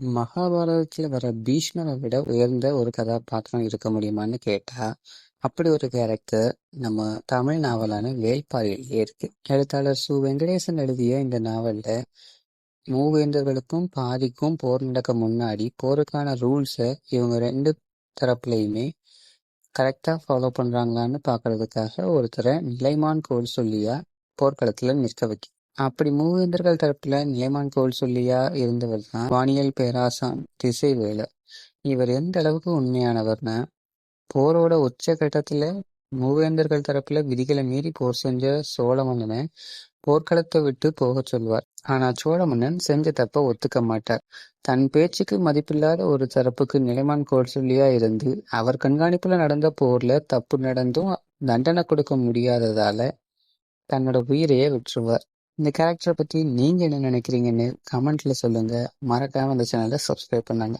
மகாபாரதத்துல வர பீஷ்மரை விட உயர்ந்த ஒரு கதாபாத்திரம் இருக்க முடியுமான்னு கேட்டா, அப்படி ஒரு கேரக்டர் நம்ம தமிழ் நாவலான வேள்பாரியிலேயே இருக்கு. எழுத்தாளர் வெங்கடேசன் எழுதிய இந்த நாவல்ல மூவேந்தர்களுக்கும் பாதிக்கும் போர் நடக்க முன்னாடி போருக்கான ரூல்ஸை இவங்க ரெண்டு தரப்புலையுமே கரெக்டா ஃபாலோ பண்றாங்களான்னு பாக்குறதுக்காக ஒருத்தரை நிலைமான் கோல் சொல்லியா போர்க்களத்துல நிற்க வைக்கும். அப்படி மூவேந்தர்கள் தரப்புல நிலைமான் கோல் சொல்லியா இருந்தவர் தான் வானியல் பேராசான் திசைவேலர். இவர் எந்த அளவுக்கு உண்மையானவர்னா, போரோட உச்சகட்டத்துல மூவேந்தர்கள் தரப்புல விதிகளை மீறி போர் செஞ்ச சோழ மன்னனை போர்க்களத்தை விட்டு போகச் சொல்வார். ஆனா சோழ மன்னன் செஞ்ச தப்ப ஒத்துக்க மாட்டார். தன் பேச்சுக்கு மதிப்பில்லாத ஒரு தரப்புக்கு நிலைமான் கோல் சொல்லியா இருந்து அவர் கண்காணிப்புல நடந்த போர்ல தப்பு நடந்தும் தண்டனை கொடுக்க முடியாததால தன்னோட உயிரையே விட்டுருவார். இந்த கேரக்டரை பத்தி நீங்க என்ன நினைக்கிறீங்கன்னு கமெண்ட்ல சொல்லுங்க. மறக்காம இந்த சேனலை சப்ஸ்கிரைப் பண்ணுங்க.